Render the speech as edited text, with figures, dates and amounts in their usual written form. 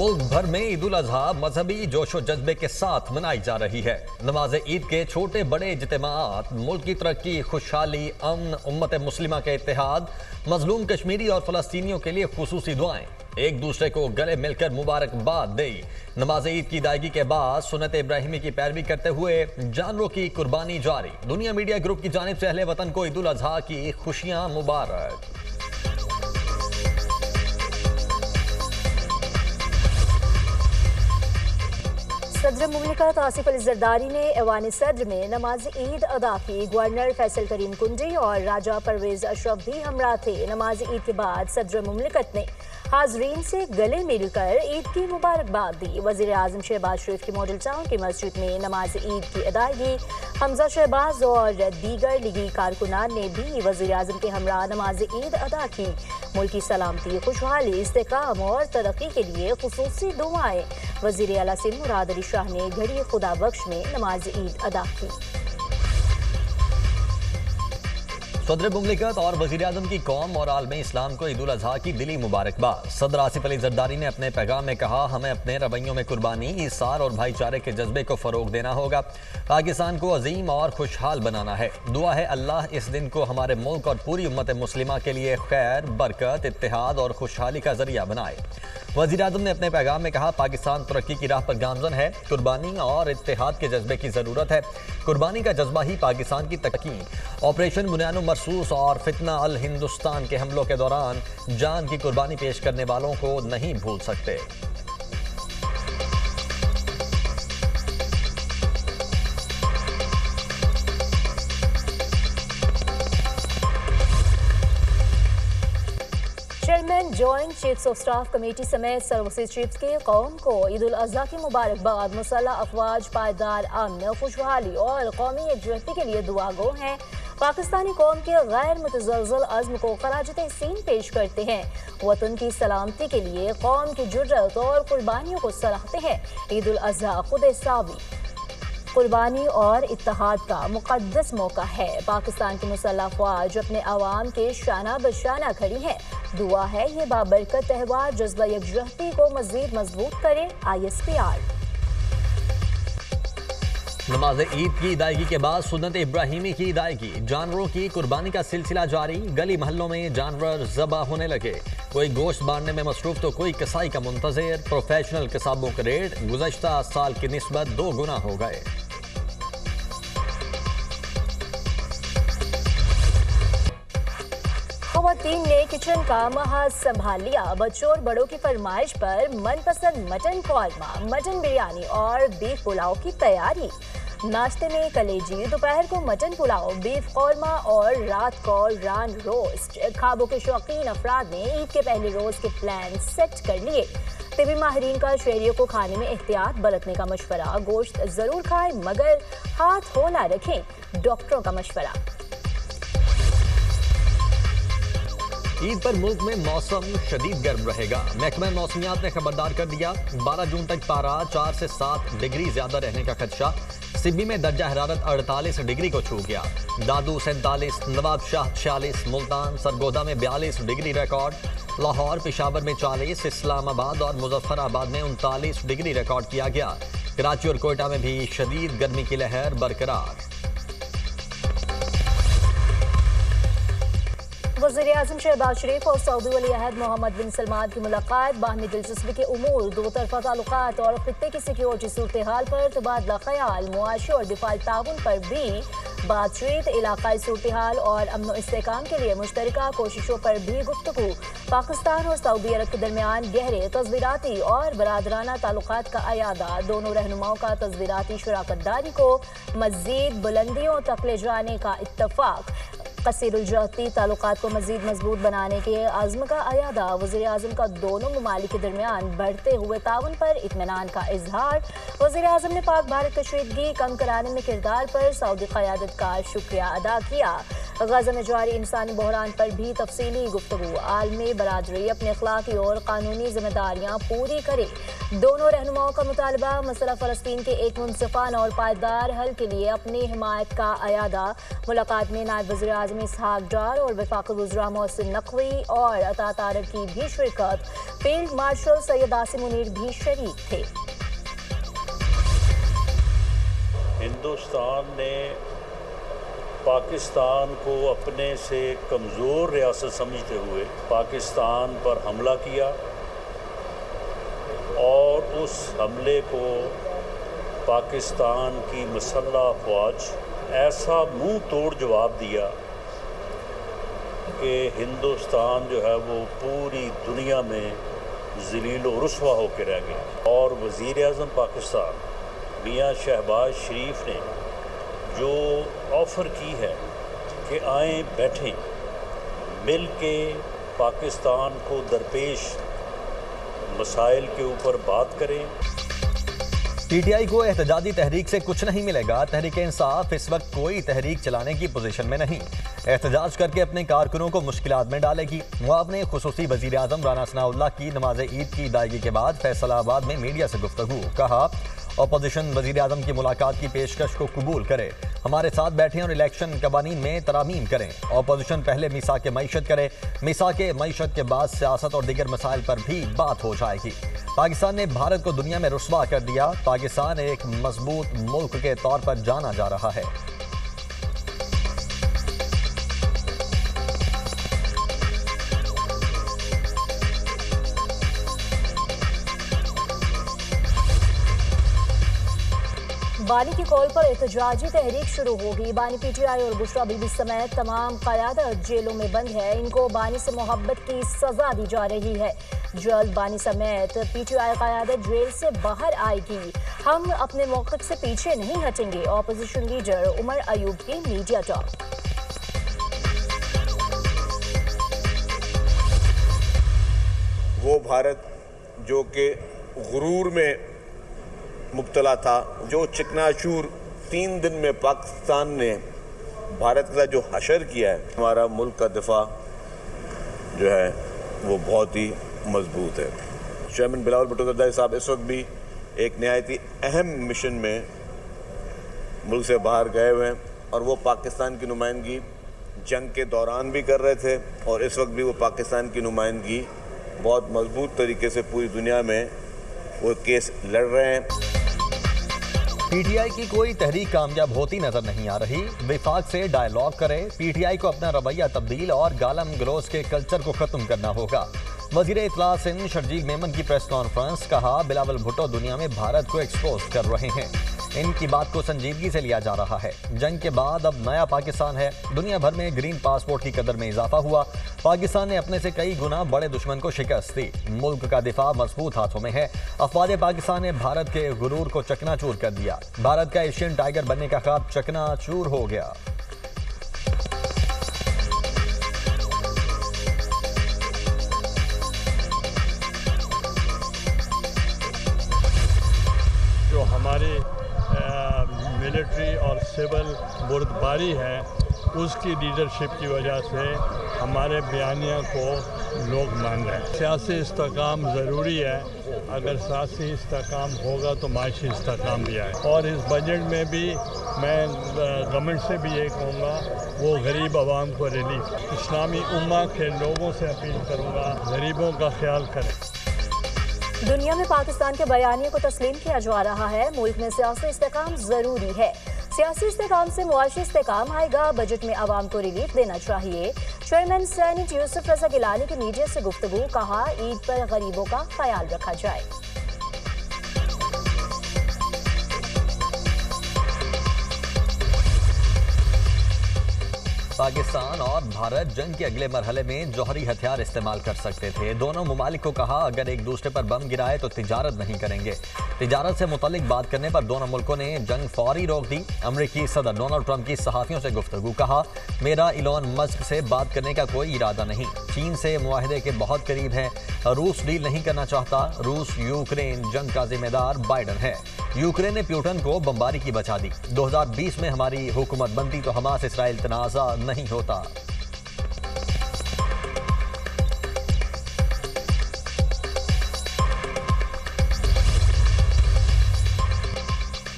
ملک بھر میں عید الاضحیٰ مذہبی جوش و جذبے کے ساتھ منائی جا رہی ہے۔ نماز عید کے چھوٹے بڑے اجتماعات ملک کی ترقی، خوشحالی، امن، امت مسلمہ کے اتحاد، مظلوم کشمیری اور فلسطینیوں کے لیے خصوصی دعائیں، ایک دوسرے کو گلے مل کر مبارکباد دی۔ نماز عید کی ادائیگی کے بعد سنت ابراہیمی کی پیروی کرتے ہوئے جانوروں کی قربانی جاری۔ دنیا میڈیا گروپ کی جانب سے اہل وطن کو عید الاضحیٰ کی خوشیاں مبارک۔ صدر مملکت آصف علی زرداری نے ایوان صدر میں نماز عید ادا کی۔ گورنر فیصل کریم کنڈی اور راجہ پرویز اشرف بھی ہمراہ تھے۔ نماز عید کے بعد صدر مملکت نے حاضرین سے گلے مل کر عید کی مبارکباد دی۔ وزیر اعظم شہباز شریف کی ماڈل ٹاؤن کی مسجد میں نماز عید کی ادائیگی۔ حمزہ شہباز اور دیگر لیگی کارکنان نے بھی وزیر اعظم کے ہمراہ نماز عید ادا کی۔ ملکی سلامتی، خوشحالی، استحکام اور ترقی کے لیے خصوصی دعائیں۔ وزیر اعلیٰ سندھ مراد علی شاہ نے گھڑی خدا بخش میں نماز عید ادا کی۔ صدر مملکت اور وزیر اعظم کی قوم اور عالم اسلام کو عید الاضحیٰ کی دلی مبارکباد۔ صدر آصف علی زرداری نے اپنے پیغام میں کہا، ہمیں اپنے رویوں میں قربانی، ایثار اور بھائی چارے کے جذبے کو فروغ دینا ہوگا۔ پاکستان کو عظیم اور خوشحال بنانا ہے۔ دعا ہے اللہ اس دن کو ہمارے ملک اور پوری امت مسلمہ کے لیے خیر، برکت، اتحاد اور خوشحالی کا ذریعہ بنائے۔ وزیر اعظم نے اپنے پیغام میں کہا، پاکستان ترقی کی راہ پر گامزن ہے۔ قربانی اور اتحاد کے جذبے کی ضرورت ہے۔ قربانی کا جذبہ ہی پاکستان کی ترقی۔ آپریشن بنیان مرصوص اور فتنہ الہندوستان کے حملوں کے دوران جان کی قربانی پیش کرنے والوں کو نہیں بھول سکتے۔ Chairman joint chiefs of staff committee سمیت سروسز چیفز کی قوم کو عید الاضحیٰ کی مبارکباد۔ مسلح افواج پائیدار امن، خوشحالی اور قومی یکجہتی کے لیے دعا گو ہیں۔ پاکستانی قوم کے غیر متزلزل عزم کو خراج تحسین پیش کرتے ہیں۔ وطن کی سلامتی کے لیے قوم کی جرأت اور قربانیوں کو سراہتے ہیں۔ عید الاضحیٰ خود ساوی، قربانی اور اتحاد کا مقدس موقع ہے۔ پاکستان کی مسلح افواج اپنے عوام کے شانہ بشانہ کھڑی ہیں۔ دعا ہے یہ بابرکت تہوار جذبہ یکجہتی کو مزید مضبوط کرے۔ ISPR۔ نماز عید کی ادائیگی کے بعد سنت ابراہیمی کی ادائیگی۔ جانوروں کی قربانی کا سلسلہ جاری۔ گلی محلوں میں جانور ذبح ہونے لگے۔ کوئی گوشت بانٹنے میں مصروف تو کوئی کسائی کا منتظر۔ پروفیشنل قصابوں کے ریٹ گزشتہ سال کی نسبت 2 گنا ہو گئے۔ خواتین نے کچن کا محاذ سنبھال لیا۔ بچوں اور بڑوں کی فرمائش پر من پسند مٹن قورمہ، مٹن بریانی اور بیف پلاؤ کی تیاری۔ ناشتے میں کلیجی، دوپہر کو مٹن پلاؤ، بیف قورمہ اور رات کو ران روسٹ۔ خوابوں کے شوقین افراد نے عید کے پہلے روز کے پلان سیٹ کر لیے۔ طبی ماہرین کا شہریوں کو کھانے میں احتیاط برتنے کا مشورہ۔ گوشت ضرور کھائیں مگر ہاتھ ہولا رکھیں، ڈاکٹروں کا مشورہ۔ عید پر ملک میں موسم شدید گرم رہے گا۔ محکمہ موسمیات نے خبردار کر دیا، 12 جون تک پارہ 4 سے 7 ڈگری زیادہ رہنے کا خدشہ۔ سبی میں درجہ حرارت 48 ڈگری کو چھو گیا۔ دادو 47، نواب شاہ 46، ملتان سرگودا میں 42 ڈگری ریکارڈ۔ لاہور، پشاور میں 40، اسلام آباد اور مظفر آباد میں 39 ڈگری ریکارڈ کیا گیا۔ کراچی اور کوئٹہ میں بھی شدید گرمی کی لہر برقرار۔ وزیر اعظم شہباز شریف اور سعودی ولی عہد محمد بن سلمان کی ملاقات۔ باہمی دلچسپی کے امور، دو طرفہ تعلقات اور خطے کی سیکیورٹی صورتحال پر تبادلہ خیال۔ معاشی اور دفاعی تعاون پر بھی بات چیت۔ علاقائی صورتحال اور امن و استحکام کے لیے مشترکہ کوششوں پر بھی گفتگو۔ پاکستان اور سعودی عرب کے درمیان گہرے تصویراتی اور برادرانہ تعلقات کا اعادہ۔ دونوں رہنماؤں کا تصویراتی شراکت داری کو مزید بلندیوں تک لے جانے کا اتفاق۔ کثیر الجہتی تعلقات کو مزید مضبوط بنانے کے عزم کا اعادہ۔ وزیر اعظم کا دونوں ممالک کے درمیان بڑھتے ہوئے تعاون پر اطمینان کا اظہار۔ وزیر اعظم نے پاک بھارت کشیدگی کم کرانے میں کردار پر سعودی قیادت کا شکریہ ادا کیا۔ غزہ میں جاری انسانی بحران پر بھی تفصیلی گفتگو۔ عالمی برادری اپنی اخلاقی اور قانونی ذمہ داریاں پوری کرے۔ دونوں رہنماؤں کا مطالبہ مسئلہ فلسطین کے ایک منصفانہ اور پائیدار حل کے لیے اپنی حمایت کا اعادہ۔ ملاقات میں نائب وزیر اعظم اسحاق ڈار اور وفاقی وزراء محسن نقوی اور عطا طارق کی بھی شرکت۔ فیلڈ مارشل سید عاصم منیر بھی شریک تھے۔ ہندوستان نے پاکستان کو اپنے سے کمزور ریاست سمجھتے ہوئے پاکستان پر حملہ کیا اور اس حملے کو پاکستان کی مسلح افواج ایسا منہ توڑ جواب دیا کہ ہندوستان جو ہے وہ پوری دنیا میں ذلیل و رسوا ہو کے رہ گیا۔ اور وزیر اعظم پاکستان میاں شہباز شریف نے جو آفر کی ہے کہ آئیں بیٹھیں مل کے پاکستان کو درپیش مسائل کے اوپر بات کریں۔ پی ٹی آئی کو احتجاجی تحریک سے کچھ نہیں ملے گا۔ تحریک انصاف اس وقت کوئی تحریک چلانے کی پوزیشن میں نہیں، احتجاج کر کے اپنے کارکنوں کو مشکلات میں ڈالے گی۔ معاون خصوصی وزیر اعظم رانا ثناء اللہ کی نماز عید کی ادائیگی کے بعد فیصلہ آباد میں میڈیا سے گفتگو، کہا اپوزیشن وزیر اعظم کی ملاقات کی پیشکش کو قبول کرے، ہمارے ساتھ بیٹھیں اور الیکشن قوانین میں ترامیم کریں۔ اپوزیشن پہلے میثاق معیشت کرے، میثاق معیشت کے بعد سیاست اور دیگر مسائل پر بھی بات ہو جائے گی۔ پاکستان نے بھارت کو دنیا میں رسوا کر دیا، پاکستان ایک مضبوط ملک کے طور پر جانا جا رہا ہے۔ بانی کی کال پر احتجاجی تحریک شروع ہوگی۔ بانی پی ٹی آئی اور بشرا بی بی سمیت تمام قیادت جیلوں میں بند ہے، ان کو بانی سے محبت کی سزا دی جا رہی ہے۔ جلد بانی سمیت پی ٹی آئی قیادت جیل سے باہر آئے گی۔ ہم اپنے موقف سے پیچھے نہیں ہٹیں گے، اپوزیشن لیڈر عمر ایوب کی میڈیا ٹاک۔ وہ بھارت جو کہ غرور میں مبتلا تھا، جو چکناچور 3 دن میں پاکستان نے بھارت کے ساتھ جو حشر کیا ہے، ہمارا ملک کا دفاع جو ہے وہ بہت ہی مضبوط ہے۔ چیئرمین بلاول بھٹو زرداری صاحب اس وقت بھی ایک نہایت اہم مشن میں ملک سے باہر گئے ہوئے ہیں، اور وہ پاکستان کی نمائندگی جنگ کے دوران بھی کر رہے تھے، اور اس وقت بھی وہ پاکستان کی نمائندگی بہت مضبوط طریقے سے پوری دنیا میں وہ کیس لڑ رہے ہیں۔ پی ٹی آئی کی کوئی تحریک کامیاب ہوتی نظر نہیں آ رہی۔ وفاق سے ڈائیلاگ کرے، پی ٹی آئی کو اپنا رویہ تبدیل اور گالم گلوچ کے کلچر کو ختم کرنا ہوگا۔ وزیر اطلاع سندھ شرجیل میمن کی پریس کانفرنس، کہا بلاول بھٹو دنیا میں بھارت کو ایکسپوز کر رہے ہیں، ان کی بات کو سنجیدگی سے لیا جا رہا ہے۔ جنگ کے بعد اب نیا پاکستان ہے، دنیا بھر میں گرین پاسپورٹ کی قدر میں اضافہ ہوا، پاکستان نے اپنے سے کئی گنا بڑے دشمن کو شکست دی، ملک کا دفاع مضبوط ہاتھوں میں ہے۔ افواج پاکستان نے بھارت کے غرور کو چکنا چور کر دیا، بھارت کا ایشین ٹائیگر بننے کا خواب چکنا چور ہو گیا۔ جو ہماری ملٹری اور سول بردباری ہے، اس کی لیڈرشپ کی وجہ سے ہمارے بیانیہ کو لوگ مان رہے ہیں۔ سیاسی استحکام ضروری ہے، اگر سیاسی استحکام ہوگا تو معاشی استحکام بھی آئے۔ اور اس بجٹ میں بھی میں گورنمنٹ سے بھی یہ کہوں گا، وہ غریب عوام کو ریلیف، اسلامی امہ کے لوگوں سے اپیل کروں گا غریبوں کا خیال کریں۔ دنیا میں پاکستان کے بیانیے کو تسلیم کیا جا رہا ہے، ملک میں سیاسی استحکام ضروری ہے، سیاسی استحکام سے معاشی استحکام آئے گا، بجٹ میں عوام کو ریلیف دینا چاہیے۔ چیئرمین سینیٹ یوسف رضا گیلانی کی میڈیا سے گفتگو، کہا عید پر غریبوں کا خیال رکھا جائے۔ پاکستان اور بھارت جنگ کے اگلے مرحلے میں جوہری ہتھیار استعمال کر سکتے تھے۔ دونوں ممالک کو کہا اگر ایک دوسرے پر بم گرائے تو تجارت نہیں کریں گے۔ تجارت سے متعلق بات کرنے پر دونوں ملکوں نے جنگ فوری روک دی۔ امریکی صدر ڈونلڈ ٹرمپ کی صحافیوں سے گفتگو، کہا میرا ایلون مسک سے بات کرنے کا کوئی ارادہ نہیں، چین سے معاہدے کے بہت قریب ہیں، روس ڈیل نہیں کرنا چاہتا، روس یوکرین جنگ کا ذمہ دار بائیڈن ہے، یوکرین نے پیوٹن کو بمباری کی بچا دی، 2020 میں ہماری حکومت بنتی تو حماس اسرائیل تنازع نہیں ہوتا۔